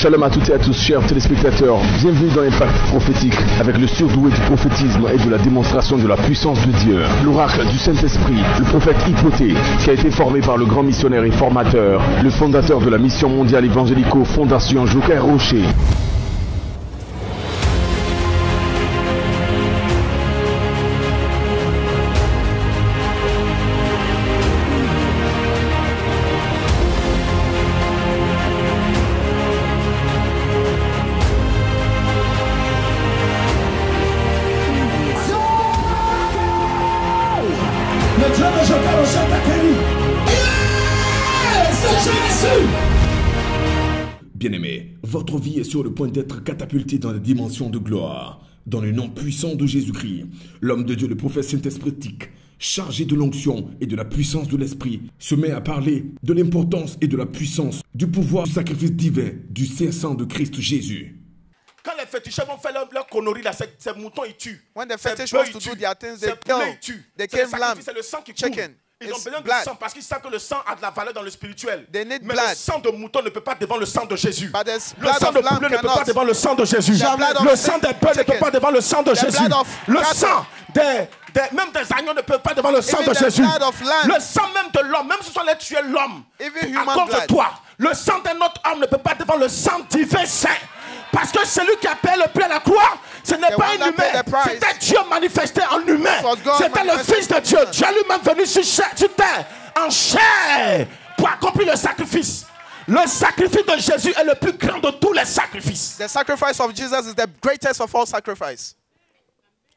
Shalom à toutes et à tous, chers téléspectateurs. Bienvenue dans Impact Prophétique, avec le surdoué du prophétisme et de la démonstration de la puissance de Dieu. L'oracle du Saint-Esprit, le prophète Hypothée, qui a été formé par le grand missionnaire et formateur, le fondateur de la mission mondiale évangélico Fondation Joker Rocher. Bien-aimé, votre vie est sur le point d'être catapultée dans les dimensions de gloire. Dans le nom puissant de Jésus-Christ, l'homme de Dieu, le prophète Saint-Esprit, chargé de l'onction et de la puissance de l'Esprit, se met à parler de l'importance et de la puissance du pouvoir du sacrifice divin du Saint-Sang de Christ Jésus. Quand les féticheurs vont faire leur connerie, là, ces moutons ils tuent. When the fetish wants to do their things, they kill. They kill lamb, c'est le sang qui coule. chicken. Ils ont It's besoin de blood. sang parce qu'ils savent que le sang a de la valeur dans le spirituel. They need Mais blood. le sang de mouton ne peut pas devant le sang de Jésus. But the Le blood sang of de lamb poulet ne peut pas cannot. devant le sang de Jésus. The blood of Le sang des bœufs ne peut pas devant le sang de The Jésus. blood of Le cattle. sang même des agneaux ne peut pas devant le sang Even de the Jésus. blood of lamb. Le sang même de l'homme, même si on allait tuer l'homme, Even à human cause de blood. toi, le sang d'un autre homme ne peut pas devant le sang divin saint. Parce que celui qui a payé le prix à la croix, ce n'est The pas one un that paid humain, the price. c'était Dieu manifesté en humain. It was God C'était le manifested Fils de in Dieu. human. Dieu lui-même venu sur terre, en chair, pour accomplir le sacrifice. Le sacrifice de Jésus est le plus grand de tous les sacrifices. The sacrifice of Jesus is the greatest of all sacrifices.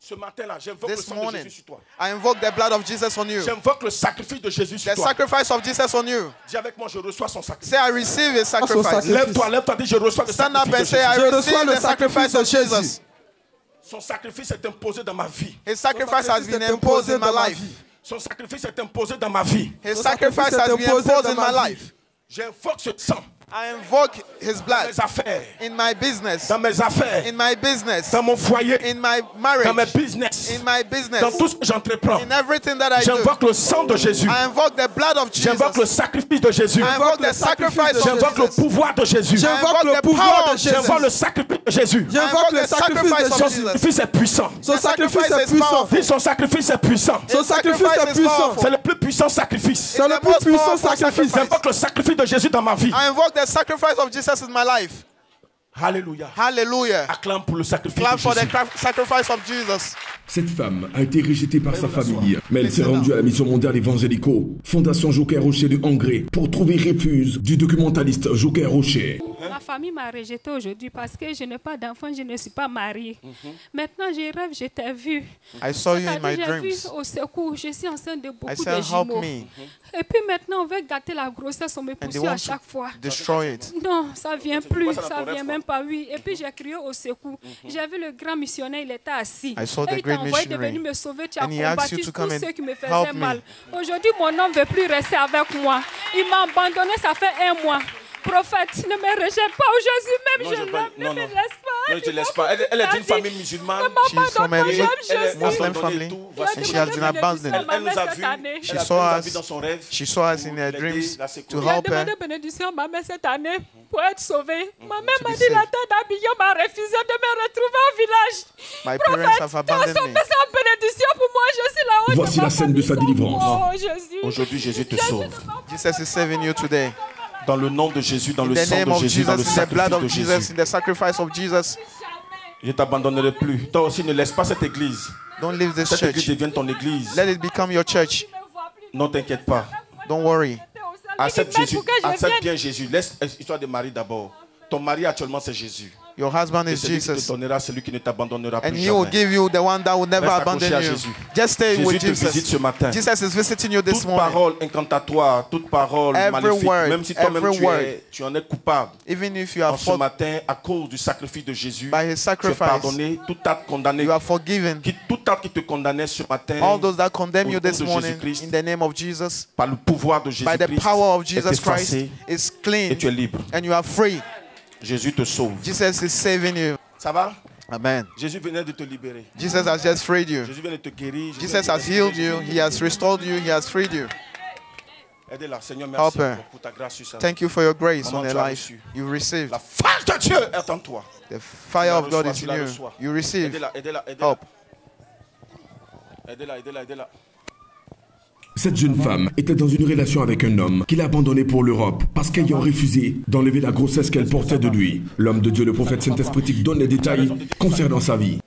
Ce matin-là, j'invoque le This sang de morning, Jésus sur toi. I invoke the blood of Jesus on you. J'invoque le sacrifice de Jésus sur The toi. sacrifice of Jesus on you. Dis avec moi, je reçois son sacrifice. Say, I receive his sacrifice. Lève-toi, dis, je reçois le Stand up sacrifice and de say, Jésus. I receive the sacrifice of Jesus. Son sacrifice est imposé dans ma vie. His sacrifice has been imposed in my life. Son sacrifice est imposé dans ma vie. His sacrifice has been imposed in my life. J'invoque ce sang I invoke his dans blood mes affaires, in my business, dans mes affaires, in my business, dans mon foyer, in my dans mes marriage, business, in my dans business, tout ce que j'entreprends. in everything that I do. J'invoque le sang de Jésus. I invoke the blood of J'invoque le Jesus. sacrifice de Jésus. I invoke the sacrifice of J'invoque le Jesus. pouvoir de Jésus. J'invoque le pouvoir de J'invoque le Jesus. sacrifice de Jésus. J'invoque le sacrifice Son of Jesus. sacrifice est puissant. Son sacrifice est puissant. Dis, son sacrifice est puissant. Son sacrifice est puissant. C'est le plus puissant sacrifice. C'est le plus puissant sacrifice. J'invoque le sacrifice de Jésus dans ma vie. I invoke the sacrifice of Jesus in my life. Alléluia. Hallelujah. Acclame pour le sacrifice Clap de for the Jésus. sacrifice of Jesus. Cette femme a été rejetée par sa famille, mais elle s'est rendue à la mission mondiale évangélico Fondation Joker Rocher de Hongrie pour trouver refuge du documentaliste Joker Rocher. Ma famille m'a rejetée aujourd'hui parce que je n'ai pas d'enfant, je ne suis pas mariée. Maintenant, je rêve, je t'ai vu. I saw you in my J'ai vu dreams. au secours, je suis enceinte de I beaucoup said, de help jumeaux. me. Et puis maintenant, on veut gâter la grossesse, on me And they poursuit à want chaque fois. to destroy it. Non, ça vient plus, vois ça dans ça ton rêve, vient quoi. même pas, oui. Et puis j'ai crié au secours. J'ai vu le grand missionnaire, il était assis. I saw Et the il t'a great envoyé de missionary. venir me sauver, tu as And he asked combattu you to come tous and ceux qui me help faisaient me. mal. Aujourd'hui, mon homme ne veut plus rester avec moi. Il m'a abandonné, ça fait 1 mois. Prophète, ne me rejette pas. Oh, Jésus, même je l'aime, ne me laisse pas. Non, je te laisse pas. Elle est d'une famille musulmane. She's from a J'aime Elle est Jésus. Muslim abandonnée family. tout. Voici, And she has been abandoned. elle nous a vus. She Elle saw a us. vu dans son rêve. She saw us in her dreams to help her. demandé bénédiction à ma mère cette année pour être sauvée. Ma mère To m'a be dit la saved. tête d'Abignon m'a refusé de me retrouver au village. My parents have Tu as abandoned sauvé me. sa bénédiction pour moi. Je suis la honte Voici de ma la scène de sa famille. délivrance. Oh Jésus. Aujourd'hui, Jésus te sauve. Jesus is saving you today. Dans le nom de Jésus, dans In le the sang name de of Jésus, dans le Jesus, in the blood sacrifice of de Jesus, Jésus. in the sacrifice of Jesus. Je ne t'abandonnerai plus. Toi aussi, ne laisse pas cette église. Don't leave this Cette église church. devienne ton église. Let it become your church. Non, t'inquiète pas. Don't worry. Accepte Jésus. Pour que je Accepte vienne. bien Jésus. Laisse l'histoire de Marie d'abord. Ton mari actuellement, c'est Jésus. Your husband Et is celui qui te Jesus. donnera, celui qui ne t'abandonnera And plus he will jamais. give you the one that will never Reste accroché abandon à you. Jésus. Just stay Jésus with te visite Jesus. ce matin. Jesus is visiting you this Toute morning. parole incantatoire, toute parole Every maléfique, word, même si toi-même every word. tu en es coupable, Even if you en are ce for, matin, à cause du sacrifice de Jésus, by his tu es sacrifice, pardonné, tout acte condamné, you are forgiven. tout acte qui te condamnait ce matin, All those that condemn au you nom this de morning, Jésus-Christ, in the name of Jesus, par le pouvoir de by the Jésus-Christ, power of est Jesus Christ, effacé is et clean tu es libre. and you are free. Jésus te sauve. Jesus is saving you. Ça va? Amen. Jésus venait de te libérer. Jesus has just freed you. Jésus vient de te guérir. Jésus Jesus vient de has te healed libérer. you. He has restored you. He has freed you. Aidez-la, Seigneur, Help merci her. pour ta grâce sur sa vie. Thank you for your grace Maman, on her tu as life. reçu. You received. La face de Dieu est en toi. The fire of God is Tu in la you. reçois. You receive. Aidez-la, aidez-la, aidez-la. Help. Aidez-la, aidez-la, aidez-la. Cette jeune femme était dans une relation avec un homme qu'il a abandonné pour l'Europe parce qu'ayant refusé d'enlever la grossesse qu'elle portait de lui. L'homme de Dieu, le prophète Saint-Esprit, donne les détails concernant sa vie.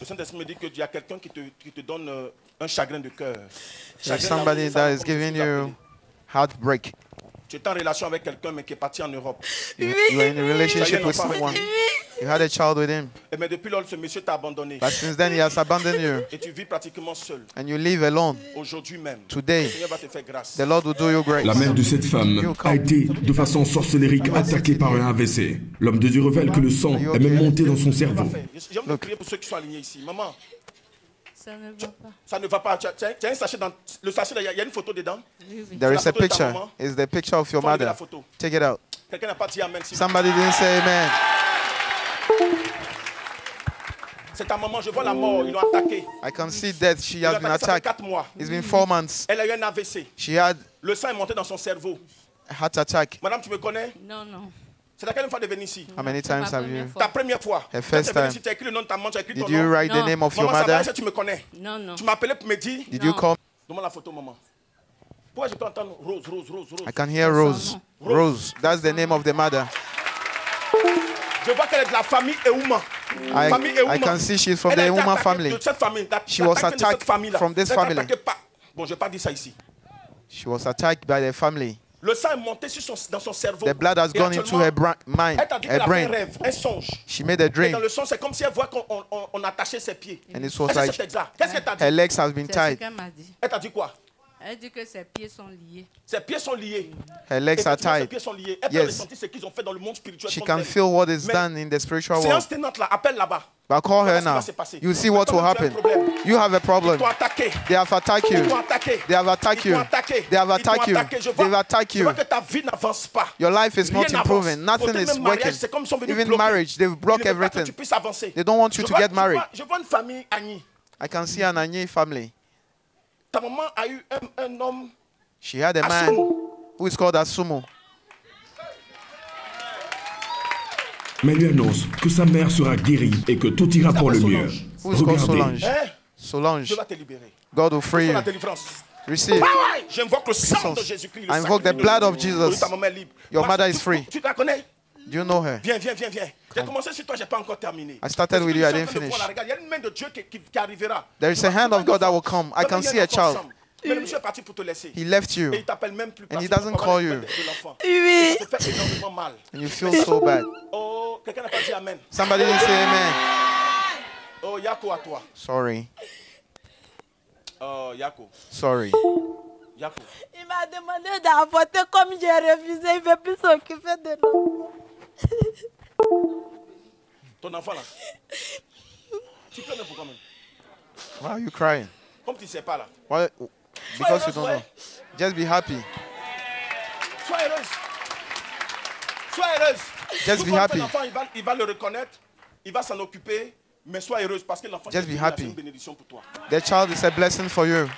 Le Saint-Esprit me dit qu'il y a quelqu'un qui te donne un chagrin de cœur. There's somebody that is giving you heartbreak. Tu es en relation avec quelqu'un mais qui est parti en Europe. You are in a relationship with someone. You had a child with him. Et mais depuis lors, ce monsieur t'a abandonné. But since then, he has abandoned you. Et tu vis pratiquement seul. And you live alone. Aujourd'hui même. Today, Le Seigneur va te faire grâce. the Lord will do you grace. La mère de cette femme a été de façon sorcellérique attaquée par un AVC. L'homme de Dieu révèle que le sang est même monté dans son cerveau. J'aime prier pour ceux qui sont alignés ici. Maman, Ça ne va pas. ça ne va pas. Tu as un sachet dans le sachet, il y a une photo dedans. Oui, oui. There is a picture. It's the picture of your Faut enlever la mother. photo. Take it out. Quelqu'un n'a pas dit amen. Somebody didn't say amen. C'est ta maman, je vois la mort, ils l'ont attaquée. I can see death. She Ils l'ont has been attaquée, ça fait attacked. 4 mois. It's been 4 months. Elle a eu un AVC. She had Le sang est monté dans son cerveau. a heart attack. Madame, tu me connais? Non, non. C'est la quelle fois de venir ici? How many times have you? Ta première fois. Her Quand first tu es venu time. ici, tu as écrit le nom de ta maman, tu as écrit ton Did you nom. write the No. name of your Maman, ça va, mother? est-ce que tu me connais? Non, non. Tu m'appelais pour me dire? Did you call? Donne-moi la photo, maman. Pourquoi je peux entendre Rose, Rose, Rose, Rose? I can hear Rose. Rose. That's the name of the mother. Je vois qu'elle est de la famille Eouma. Famille Eouma. I can see she's from Elle a the été Eouma attaquée family. de cette famille. She was L'attaque de cette attacked famille-là. from this Elle a été family. attaquée par- Bon, je vais pas dire ça ici. She was attacked by the family. Le sang est monté dans son cerveau. The blood has Et gone into actuellement, her mind, Elle t'a dit her qu'elle a fait un brain. rêve, un songe. She made a Et dream, dans le songe, c'est comme si elle voit qu'on attachait ses pieds. and it Est-ce was que like c'est exact? Qu'est-ce qu'elle t'a dit? her legs has been C'est ce tied. qu'elle m'a dit. Elle t'a dit quoi? Elle dit que ses pieds sont liés. Ses pieds sont liés. Her legs are Effectivement, ses tied. pieds sont liés. Elle peut Yes. ressentir ce qu'ils ont fait dans le monde spirituel. She contre can elle. feel what is Mais done in the spiritual séance world. tenante là, appelle là-bas. But call her Voilà ce qui now. va se passer. You see what will Maintenant, tu as un happen. problème. You have a Ils problem. t'ont attaqué. They have attacked you. Ils t'ont attaqué. They have attacked Ils t'ont you. attaqué. They have Ils t'ont attacked you. attaqué. Je vois- They've attacked je you. vois que ta vie n'avance pas. Your life is not Rien n'avance. improving. Nothing Côté is même mariage, working. c'est comme si on venait Even bloquer. marriage, they've blocked Ils ne veulent pas que tu everything. puisses avancer. They don't want you to get married. Je vois une famille Agni. I can see an Anye family. Ta maman a eu un homme. She had a man Asumo. who is called Asumo. Mais lui annonce que sa mère sera guérie et que tout ira pour le mieux. Who is called Regardez. Solange. Hein? Solange. Dieu va te libérer. God will free Pour you. la délivrance. Receive. J'invoque le sang de Jésus-Christ. le I invoke the sacrifice blood de- of Jesus. Ta maman est libre. Your Moi, mother tu- is free. Tu la connais? Do you know her? Viens, viens, viens, viens. J'ai commencé sur toi, j'ai pas encore terminé. I started with you, I Je suis en didn't train de finish. voir, là, regarde, il y a une main de Dieu qui arrivera. There is a hand of God that will come. I can see a child. Mais le monsieur est parti pour te laisser. He left you, Et il t'appelle même plus. And he parce que doesn't tu vas call parler you. de l'enfant. Oui. Ça te fait énormément mal. and you feel so bad. Oh, quelqu'un n'a pas dit amen. Somebody didn't say amen. Oh, Yako à toi. Sorry. Oh, Yako. Sorry. Yako. Il m'a demandé d'avorter comme j'ai refusé. Il ne veut plus s'occuper de nous. Ton enfant là. Tu pleures même pourquoi même? Why are you crying? Comme tu ne sais pas là. Why? Because you don't know. Just be happy. Sois heureuse. Sois heureuse. Just Tout be comme happy. ton enfant, il va le reconnaître. Il va s'en occuper. Mais sois heureuse parce que l'enfant Just be c'est happy. une bénédiction pour toi. The child is a blessing for you.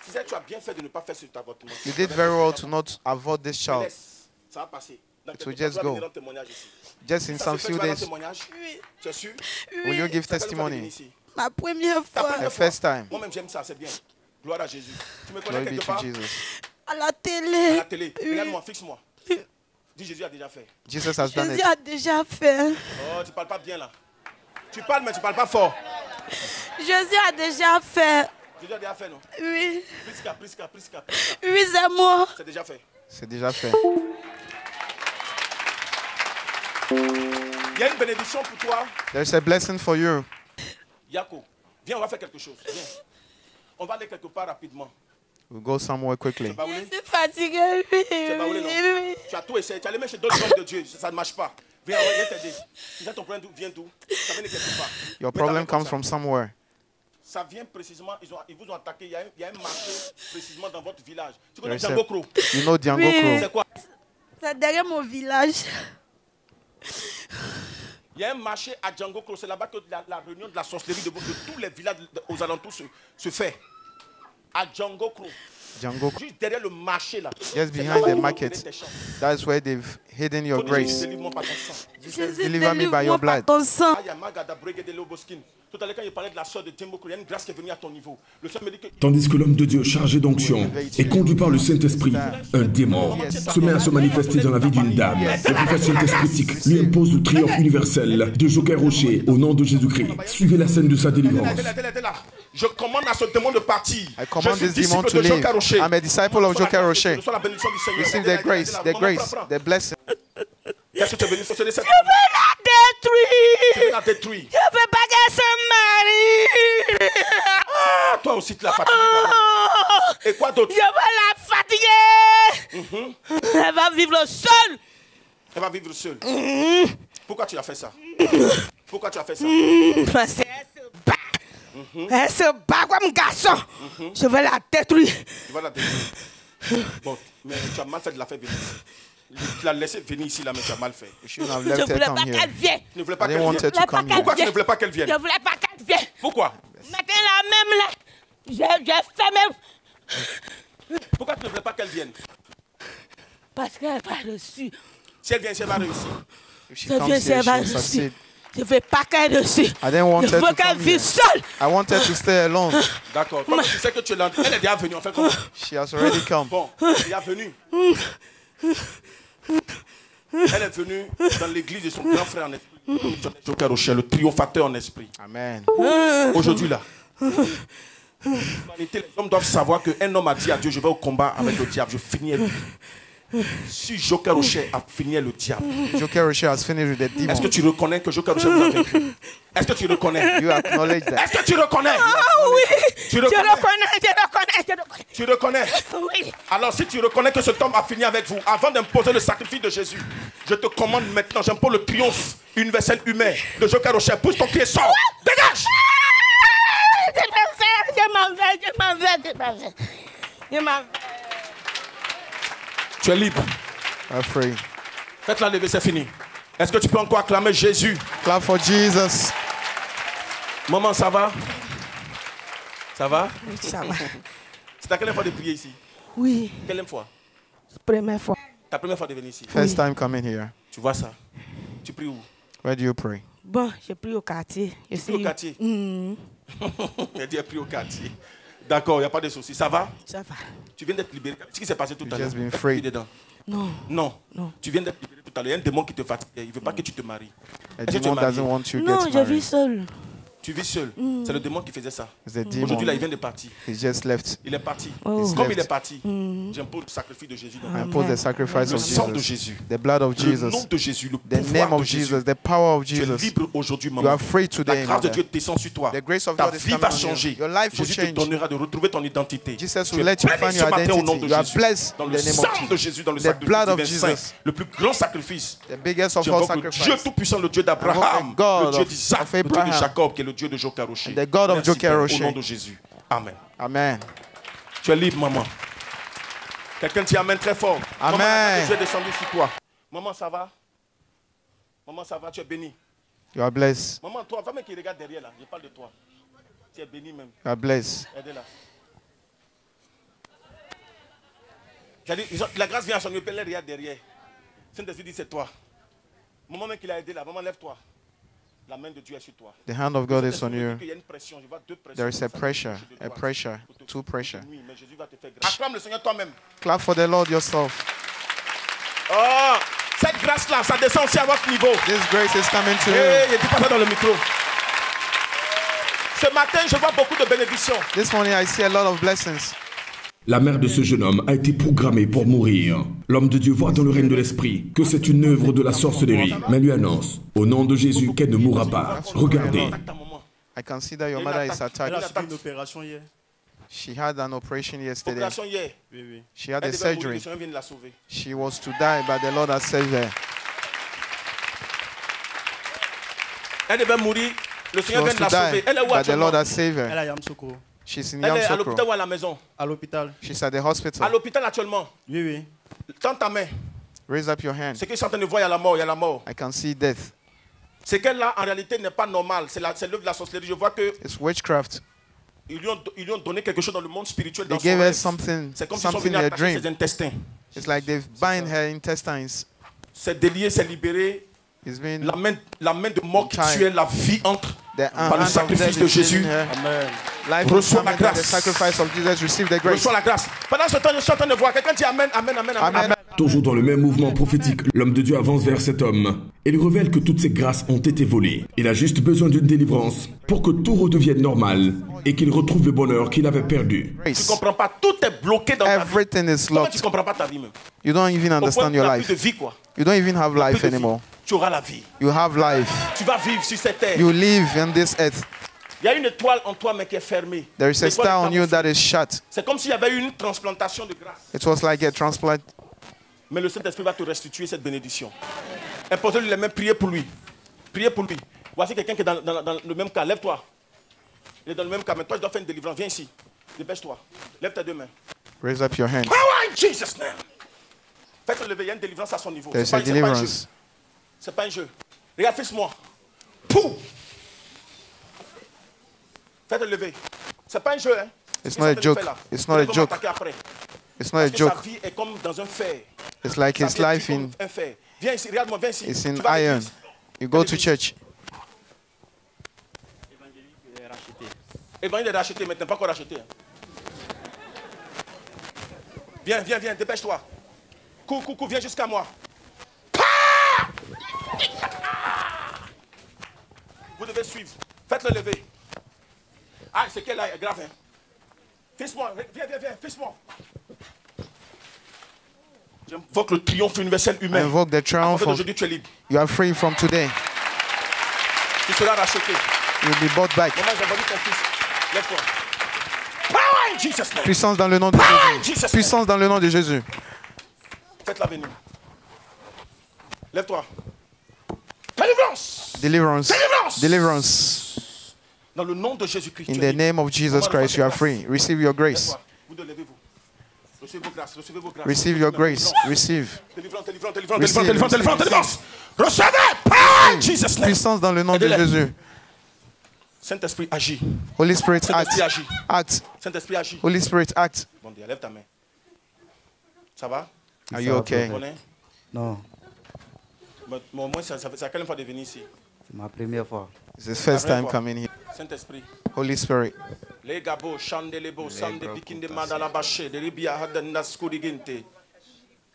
Tu sais, tu as bien fait de ne pas faire cet avortement. You did very well to not avoid this child. Laisse. Ça va passer. Dans It will quelques temps, just tu vas go. venir rendre témoignage ici. Just in Ça some se fait, few tu vas rendre days, témoignage. Tu es sûr? will you give Ça fait une fois de venir testimony? ici. Ma première Ta fois, première The fois. first time. Moi-même, j'aime ça, c'est bien. Gloire à Jésus. Tu me connais Glory be quelque to part? Jesus. à la À télé. la télé. Regarde-moi, fixe-moi. Dis Jésus a déjà fait. Jesus has done Jésus it. a déjà fait. Oh, tu parles pas bien là. Tu parles, mais tu parles pas fort. Jésus a déjà fait. Jésus a déjà fait, non? Oui. Prisca. Oui, c'est moi. C'est déjà fait. C'est déjà fait. Il y a une bénédiction pour toi. There's a blessing for you. Yako, viens, on va faire quelque chose. Viens. On va aller quelque part rapidement. We'll go somewhere quickly. Tu vas où Je aller? suis fatiguée. Oui, Tu vas où aller, non? oui. Tu as tout essayé. Tu as allé même chez d'autres hommes de Dieu. Ça ne marche pas. Viens, on va t'aider. Tu as ton problème d'où? Viens d'où? Ça vient de quelque part. Your Mets ta problem main comme comes ça. from somewhere. Ça vient précisément, ils vous ont attaqué. Il y a un marché précisément dans votre village. Tu connais There's a- Django Crow? You know Django Oui. Crow. C'est quoi? C'est derrière mon village. Il y a un marché à Django Crow. C'est là-bas que la réunion de la sorcellerie de tous les villages aux alentours se fait. À Django Crow. jungle, Juste derrière le marché là. just behind the market. That's where they've hidden your grace. Délivre-moi par ton sang. Jesus, deliver me by your blood. Ton sang. Aya magada brege de loboskin. Tout à l'heure quand il parlait de la sœur de Timbuktu, il y a une grâce qui est venue à ton niveau. Le Seigneur me dit que Tandis que l'homme de Dieu chargé d'onction et conduit par le Saint-Esprit, un démon se met à se manifester dans la vie d'une dame. Le prophète Saint-Esprit lui impose le triomphe universel de Joker Rocher au nom de Jésus-Christ. Suivez la scène de sa délivrance. elle est là. Je commande à ce démon de partir. I command Je suis this demon disciple to de leave. Joker Rocher. I'm a disciple of Joker Rocher. Reçois la bénédiction du Seigneur. Receive the grace, the blessing. Qu'est-ce que tu es venu faire? Je veux la détruire. Tu veux la détruire. Je veux pas qu'elle se marie. Ah, toi aussi tu l'as fatiguée. Et quoi d'autre? Je veux la fatiguer. Elle va vivre seule. Elle va vivre seule. Pourquoi tu as fait ça? Pourquoi tu as fait ça? Parce qu'elle se bat. Elle se bat comme un garçon. Je veux la détruire. Tu vas la détruire. Bon, mais tu as mal fait de la faire venir. Tu l'as laissé venir ici là, mais tu as mal fait. You shouldn't have Je left ne her voulais come pas here. qu'elle vienne. Tu ne voulais pas I qu'elle didn't want vienne. her to come here. Pourquoi tu ne voulais pas qu'elle vienne? Je ne voulais pas qu'elle vienne. Pourquoi? Maintenant là même là, j'ai fait même. Pourquoi tu ne voulais pas qu'elle vienne? Parce qu'elle va reçu. Si elle vient, elle va réussir. If she Je comes viens, here, elle va she'll reçu. succeed. Je ne veux pas qu'elle reçu. I didn't want Je her veux to qu'elle come vive here. seule. I want her to stay alone. D'accord. Comme tu sais que tu es là, elle est déjà venue. On fait comment? She has already come. Bon, elle est déjà venue. Elle est venue dans l'église de son grand frère en esprit. Joker Rocher, le triomphateur en esprit. Amen. Aujourd'hui là, les hommes doivent savoir qu'un homme a dit à Dieu, je vais au combat avec le diable, je finis avec lui. Si Joker Rocher a fini le diable, Joker Rocher has finished with the demon. est-ce que tu reconnais que Joker Rocher vous a vaincu? Est-ce que tu reconnais? You acknowledge that. Est-ce que tu reconnais? Ah oui. Tu Je reconnais? reconnais. Tu reconnais? Oui. Alors si tu reconnais que cet homme a fini avec vous, avant d'imposer le sacrifice de Jésus, je te commande maintenant, j'impose le triomphe universel humain de Joker Rocher. Pousse ton pied, sors! Dégage! Je m'en vais. Tu es libre. I'm free. Faites-la lever, c'est fini. Est-ce que tu peux encore acclamer Jésus? Clap for Jesus. Maman, ça va? Ça va? Ça va. C'est ta quelle fois de prier ici? Oui, Quelle fois? première fois. Ta première fois de venir ici? First time coming here. Tu vois ça? Tu pries où? Where do you pray? Bon, j'ai pris au quartier. Je Tu pries au quartier? Elle dit, elle prie au quartier. D'accord, il n'y a pas de souci. Ça va? Ça va. Tu viens d'être libéré. Qu'est-ce qui s'est passé tout à l'heure? just been free. Dedans. Non. Non. Non. Tu viens d'être libéré tout à l'heure. Il y a un démon qui te fatigue. Il ne veut pas que tu te maries. A Est-ce que tu es demon marié? doesn't want you to Non, get je vis married. seule. Tu vis seul. C'est le démon qui faisait ça. It's the Aujourd'hui, là, il demon. vient de partir. He's just left. Il est parti. Oh. Comme il left. est parti, j'impose le sacrifice de Jésus. I impose the sacrifice Le of sang de Jesus. Jésus. The blood of Le nom Jesus. de Jésus. Le The pouvoir name de of Jésus. Jesus. The power of Tu es Jesus. libre aujourd'hui, You maman. are free La today, grâce de Dieu mother. descend sur toi. The grace of Ta God is vie coming va on you. changer. Your life will Jésus te change. donnera de retrouver ton identité. Jesus Tu will es let you béni find ce your matin au nom identity. de You are Jésus. blessed Dans in le the name sang of de Jesus. Jésus, dans le The sacrifice blood of divin saint, Jesus. le plus grand sacrifice. The biggest of all J'invoque le Dieu sacrifices. tout-puissant, le Dieu d'Abraham, the God le Dieu of d'Isaac, le Dieu de Abraham. Jacob, qui est le Dieu de Joker Rocher. The God of Merci, Joker Père, Rocher. au nom de Jésus. Amen. Amen. Tu es libre, maman. Quelqu'un t'y amène très fort. Amen. Maman, Dieu est descendu sur toi. Maman, ça va? Maman, ça va? Tu es béni. You are blessed. Maman, toi, femme qui regarde derrière là, je parle de toi. Tu es béni même. You are blessed. Aidez-la. La grâce vient à son épée, elle regarde derrière. Saint-Esprit dit c'est toi. Maman même qui l'a aidé là, maman lève-toi. La main de Dieu est sur toi. The hand of God is on you. Il y a une pression, je vois deux pressions. There is a pressure, two pressure. Oui, mais Jésus va te faire grâce. Acclame le Seigneur toi-même. Clap for the Lord yourself. Oh, cette grâce-là, ça descend aussi à votre niveau. This grace is coming to Hey, you. ne dis pas ça dans le micro. Ce matin, je vois beaucoup de bénédictions. This morning I see a lot of blessings. La mère de ce jeune homme a été programmée pour mourir. L'homme de Dieu voit dans le règne de l'esprit que c'est une œuvre de la sorcellerie, mais lui annonce, au nom de Jésus, qu'elle ne mourra pas. Regardez. Attaque ta maman. I can see that your mother is Elle a attacked. subi une opération hier. She had an operation yesterday. Opération hier. Oui, oui. She had Elle a devait mourir, le surgery. Seigneur vient de la sauver. She was to die, but the Lord has saved her. Elle devait mourir, le She Seigneur was vient de to la sauver. die, Elle est où but the actuellement? Lord has saved Elle her. est à Yamsoukro. She's in Elle est à l'hôpital Yamsoukro. ou à la maison? À l'hôpital. She's at the À hospital. l'hôpital actuellement. Oui, oui. Tends ta main. Raise up your hand. Ce qu'ils sont en train de voir, il y a la mort, il y a la mort. I can see death. Ce qu'elle a en réalité n'est pas normal. C'est l'œuvre de la sorcellerie. Je vois que It's witchcraft. Ils lui ont donné quelque chose dans le monde spirituel. They Dans son gave her rêve. something, C'est comme s'ils sont something venus in her attacher dream. ses intestins. It's like they've bind her intestines. C'est délié, c'est libéré. It's been La main de mort qui Time. tuait la vie entre the par le hand of sacrifice death de is Jésus. in her. Amen. Life Reçois was la coming, grâce. the sacrifice of Jesus. Receive the grace. Reçois la grâce. Pendant ce temps, je suis en train de voir. Quelqu'un dit Amen, Amen, Amen, Amen. Amen. Toujours dans le même mouvement prophétique, l'homme de Dieu avance vers cet homme et lui révèle que toutes ses grâces ont été volées. Il a juste besoin d'une délivrance pour que tout redevienne normal et qu'il retrouve le bonheur qu'il avait perdu. Tu ne comprends pas. Tout est bloqué dans ta vie. Everything is Comment tu locked. ne comprends pas ta vie même? You don't even Au point understand que your tu n'as life. plus de vie, quoi. You don't even have Plus life de vie. anymore. Tu auras la vie. You have life. Tu vas vivre sur cette terre. You live in this earth. Il y a une étoile en toi, mais qui est fermée. There is a L'étoile star est on you camouflée. that is shut. C'est comme s'il y avait eu une transplantation de grâce. It was like a transplant. Mais le Saint-Esprit va te restituer cette bénédiction. Imposez-lui les mains, priez pour lui. Priez pour lui. Voici quelqu'un qui est dans le même cas. Lève-toi. Il est dans le même cas. Mais toi, je dois faire une délivrance. Viens ici. Dépêche-toi. Lève tes deux mains. Raise up your hands. Power in Jesus' name. Faites-le lever. Il y a une délivrance à son niveau. There's C'est a pas un jeu. deliverance. C'est pas un jeu. Regarde, fils-moi. Pou. Faites-le lever. C'est pas un jeu, hein. It's Ce not a qu'il est en train de joke. faire là. It's Vous not a allez joke. m'attaquer après. It's not a Parce que sa joke. vie est comme dans un fer. It's like Sa his vie est life comme in un fer. Viens ici, regarde-moi, viens ici. it's in Tu vas à iron. l'église. You go to church. Évangile est racheté, mais tu n'es pas encore racheté. Hein. Viens, viens, viens, dépêche-toi. Cours, cours, cours, viens jusqu'à moi. Vous devez suivre. Faites-le lever. Ah, c'est quel là est grave, hein. Fils-moi, viens, viens, viens, fils-moi. J'invoque le triomphe universel I humain. invoke the triumph of Aujourd'hui, tu es libre. you are free from today. Tu seras racheté. You'll be bought back. Maman, j'envoie ton fils. Lève-toi. Power in Jesus' name. Puissance dans le nom de Jésus. Puissance dans le nom de Jésus. Faites-la venir. Lève-toi. Délivrance. Deliverance. Délivrance. Deliverance. Dans le nom de Jésus-Christ. In tu the es libre. name of Jesus Christ, you are free. Receive your grace. Lève-toi. Vous deux, levez-vous. Recevez vos grâces. Recevez vos grâces. Receive your grace. Receive. Délivrance, délivrance, délivrance, Receive, délivrance, délivrance, receive, délivrance. Recevez. Power in Jesus' name. Puissance dans le nom de Aidez-les. Jésus. Saint-Esprit agit. Holy Spirit, Saint-Esprit act. agit. Act. Saint-Esprit agit. Holy Spirit, act. Bon Dieu, lève ta main. Ça va? Are you okay? Tu connais? Non, Mais au moins, c'est la quelle fois de venir ici? c'est ma première fois. It's his first time coming here. Saint-Esprit. Holy Spirit. Les gabo, chandelebo, sande bikinde madala bache, de libya hadana skuriginte.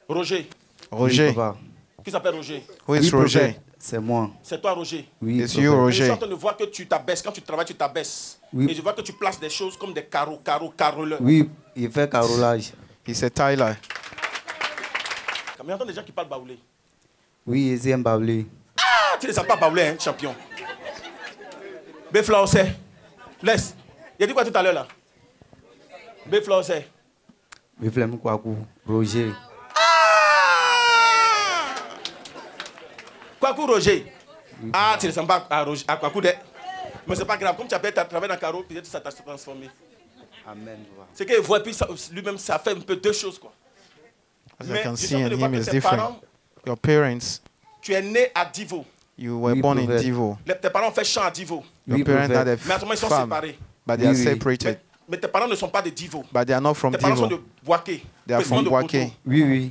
Roger. Roger. Oui, papa. Qui s'appelle Roger? Who is Oui, Roger? prophète, c'est moi. C'est toi, Roger. Oui, It's prophète. you, Je suis Roger. en train de voir que tu t'abaisses. Quand tu travailles, tu t'abaisses. Oui. Et je vois que tu places des choses comme des carreaux, caroleurs. Oui, il fait carrelage. He's a Tyler. Mais j'entends des gens qui parlent baoulé. Oui, ils aiment baoulé. Ah, tu ne les as pas baoulé, hein, champion. Befla Ossé. Laisse. Il a dit quoi tout à l'heure là? Befla Ossé. Oui, Flemme Kwaku, Roger. Kwaku Roger. Ah, tu ne ressembles pas à, Roger, à Kwaku de. Mais c'est pas grave. Comme tu as travaillé dans le carreau, peut-être ça t'a transformé. Amen. papa. C'est qu'il voit, puis lui-même, ça fait un peu deux choses, quoi. As Mais I can je suis see en train in de voir him que is tes different. parents, Your parents, tu es né à Divo. you were Oui, born in prophète. Divo. Tes parents ont fait chant à Divo. Your Oui, parents had prophète. Mais a actuellement, ils sont farm, séparés. but they are Oui, oui. separated. Mais tes parents ne sont pas de Divo. But they are not from Tes parents sont Divo. de Boaké. They are président from de Boaké. Koto. Oui, oui.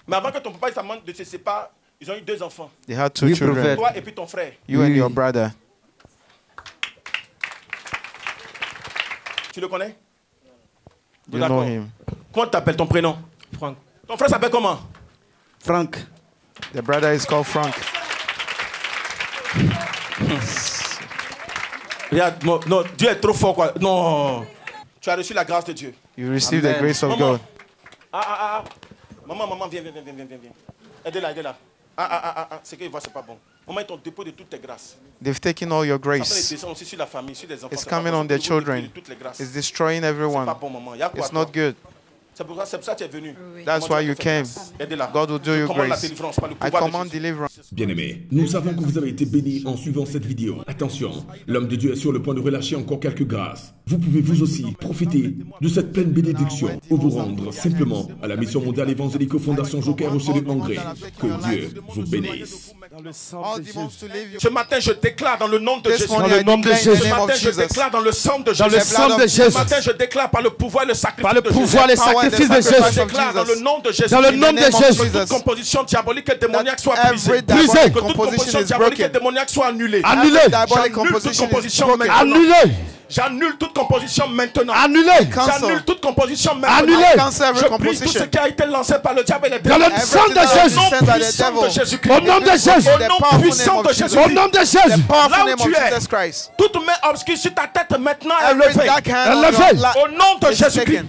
Mais avant que ton papa et sa maman ne se séparent, ils ont eu deux enfants. They had two Oui, children. prophète. Toi et puis ton frère. You Oui, and oui. your brother. Tu le connais? You D'accord. know him. Comment t'appelles ton prénom? Franck. Ton frère s'appelle comment? Franck. The brother is called Frank. Regarde, non, Dieu est trop fort, quoi. Non. Tu as reçu la grâce de Dieu. You received the Amen. grace of Maman. God. Ah. Maman, viens. Aidez-la. Ah. C'est qu'il voit, c'est pas bon. Maman, ils t'ont déposé de toutes tes grâces. They've taken all your Ça fait des grace. descends aussi sur la famille, sur les enfants. It's C'est pas coming bon, on their c'est pour vous children. déposer toutes les grâces. It's destroying C'est pas everyone. bon, maman. Il y a quoi, It's toi? not good. C'est pour ça que tu es venu. That's Comment why Dieu you te fait came. grâce. Aidez-la. God will do you Commande la grace. délivrance par le I pouvoir de command Jésus. deliverance. Bien-aimés, nous savons que vous avez été bénis en suivant cette vidéo. Attention, l'homme de Dieu est sur le point de relâcher encore quelques grâces. Vous pouvez vous aussi profiter de cette pleine bénédiction ou vous rendre simplement à la mission mondiale évangélique Fondation Joker au Chéri Angré. Que Dieu vous bénisse. All demons to leave you. Ce matin, je déclare dans le nom de Jésus. Dans le nom de Jésus. Ce matin, je déclare dans le sang de Jésus. Dans le sang de Jésus. Ce matin, je déclare par le pouvoir et le sacrifice Par le de Jésus. pouvoir, les sacrifices de Jésus. Je déclare dans le nom de Jésus. Dans le nom de Jésus. Que toute composition diabolique et démoniaque soit brisée. Every Que diabolic toute composition diabolique et démoniaque soit annulée. Annulé. J'annule toute composition maintenant. Annulé. J'annule toute composition maintenant. Annulé. J'annule toute composition maintenant. Annulé. Je brise tout ce qui a été lancé par le diable et les Dans démons. le sang de Jésus. Au nom puissant de Jésus-Christ. Au nom de Jésus. Au nom puissant de Jésus. Au nom de Jésus. Là où tu es, toute main obscure sur ta tête maintenant est levée. Au nom de Jésus-Christ.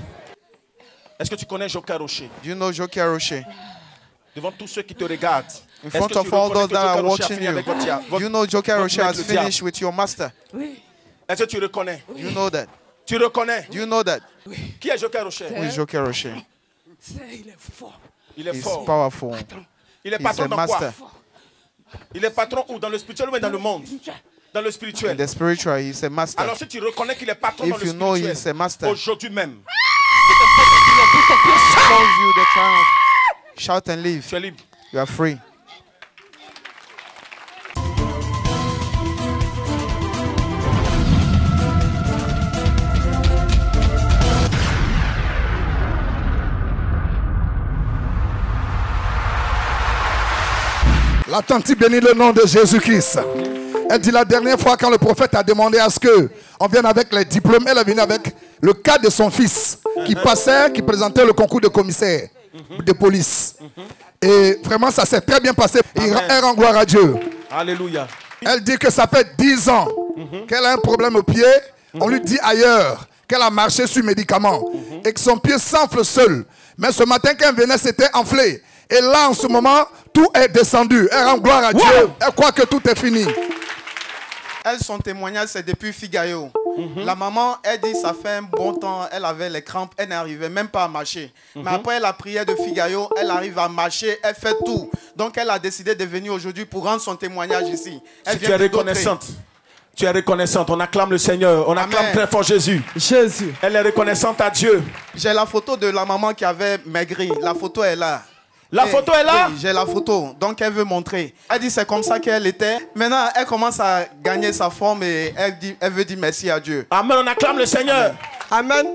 Est-ce que tu connais Joker Rocher? Do you know Joker Rocher? Devant tous ceux qui te regardent. In front of all those that are watching you, you know Joker Rocher has finished with your master. Est-ce que tu reconnais? Do you know that? Tu reconnais? Do you know that? Qui est Joker Rocher? Who is Joker Rocher? Il est fort. Il est He's fort. powerful. Il est He's patron a dans quoi? master. Il est patron où? Dans le spirituel ou dans le monde? Dans le In spirituel. the spiritual, he's a master. Alors si tu reconnais qu'il est patron dans If le you know he's a spirituel, master, aujourd'hui même, calls you the triumph. Shout and leave. tu es libre. You are free. La tante bénit le nom de Jésus-Christ. Elle dit la dernière fois quand le prophète a demandé à ce qu'on vienne avec les diplômes, elle est venue avec le cas de son fils qui passait, qui présentait le concours de commissaire de police. Et vraiment ça s'est très bien passé. Elle rend gloire à Dieu. Alléluia. Elle dit que ça fait 10 ans qu'elle a un problème au pied. On lui dit ailleurs qu'elle a marché sur médicaments et que son pied s'enfle seul. Mais ce matin quand elle venait, c'était enflé. Et là, en ce moment, tout est descendu. Elle rend gloire à Dieu. Elle croit que tout est fini. Elle, son témoignage, c'est depuis Figayo. La maman, elle dit, ça fait un bon temps, elle avait les crampes, elle n'arrivait même pas à marcher. Mais après la prière de Figayo, elle arrive à marcher, elle fait tout. Donc, elle a décidé de venir aujourd'hui pour rendre son témoignage ici. Elle Tu es reconnaissante. Tu es reconnaissante. On acclame le Seigneur. On acclame très fort Jésus. Jésus. Elle est reconnaissante à Dieu. J'ai la photo de la maman qui avait maigri. La photo est là. La photo est là? Oui, j'ai la photo. Donc, elle veut montrer. Elle dit c'est comme ça qu'elle était. Maintenant, elle commence à gagner sa forme et elle veut dire merci à Dieu. Amen. On acclame le Seigneur. Amen.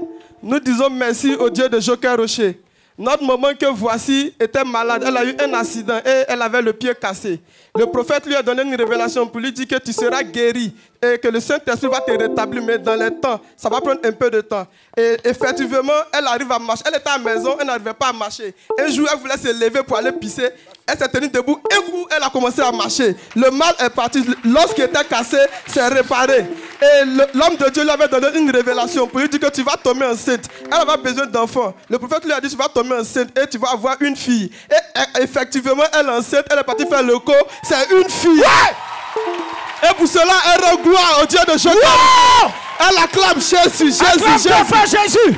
Nous disons merci au Dieu de Joker Rocher. Notre maman que voici était malade. Elle a eu un accident et elle avait le pied cassé. Le prophète lui a donné une révélation pour lui dire que tu seras guéri et que le Saint-Esprit va te rétablir. Mais dans le temps, ça va prendre un peu de temps. Et effectivement, elle arrive à marcher. Elle était à la maison, elle n'arrivait pas à marcher. Un jour, elle voulait se lever pour aller pisser. Elle s'est tenue debout. Un coup, elle a commencé à marcher. Le mal est parti. Lorsqu'il était cassé, c'est réparé. Et l'homme de Dieu lui avait donné une révélation pour lui dire que tu vas tomber enceinte. Elle avait besoin d'enfants. Le prophète lui a dit tu vas tomber enceinte et tu vas avoir une fille. Et effectivement, elle est enceinte. Elle est partie faire le cours. C'est une fille. Ouais! Et pour cela, elle rend gloire au Dieu de Joker. Wow! Elle acclame Jésus. Jésus.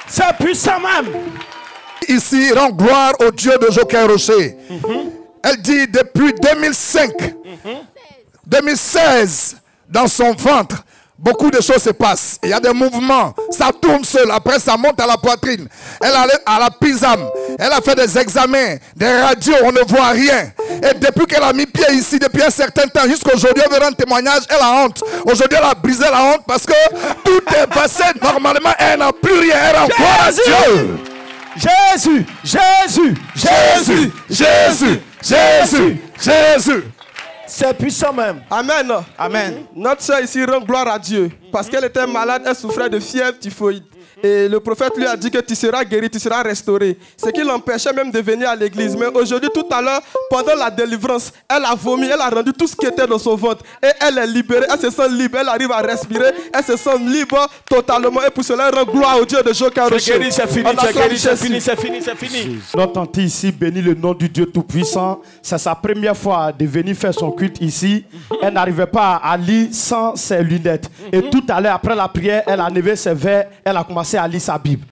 C'est puissant même. Ici, rend gloire au Dieu de Joker Rocher. Elle dit depuis 2005, 2016, dans son ventre, beaucoup de choses se passent. Il y a des mouvements. Ça tourne seul. Après, ça monte à la poitrine. Elle allait à la PISAM. Elle a fait des examens, des radios. On ne voit rien. Et depuis qu'elle a mis pied ici, depuis un certain temps, jusqu'à aujourd'hui, elle veut rendre témoignage. Elle a honte. Aujourd'hui, elle a brisé la honte parce que tout est passé. Normalement, elle n'a plus rien. Elle a gloire à Dieu. Jésus, Jésus, Jésus, Jésus, Jésus, Jésus. C'est puissant même. Amen. Amen. Notre soeur ici rend gloire à Dieu. Parce qu'elle était malade, elle souffrait de fièvre typhoïde. Et le prophète lui a dit que tu seras guéri, tu seras restauré. Ce qui l'empêchait même de venir à l'église. Mais aujourd'hui, tout à l'heure, pendant la délivrance, elle a vomi, elle a rendu tout ce qui était dans son ventre. Et elle est libérée, elle se sent libre, elle arrive à respirer, elle se sent libre totalement. Et pour cela, elle rend gloire au Dieu de Joker Rocher. C'est guéri, c'est fini, c'est guéri, c'est fini, c'est fini, c'est fini. Notre tante ici bénit le nom du Dieu Tout-Puissant. C'est sa première fois de venir faire son culte ici. Elle n'arrivait pas à lire sans ses lunettes. Et tout à l'heure, après la prière, elle a enlevé ses verres, elle a commencé à lire sa Bible.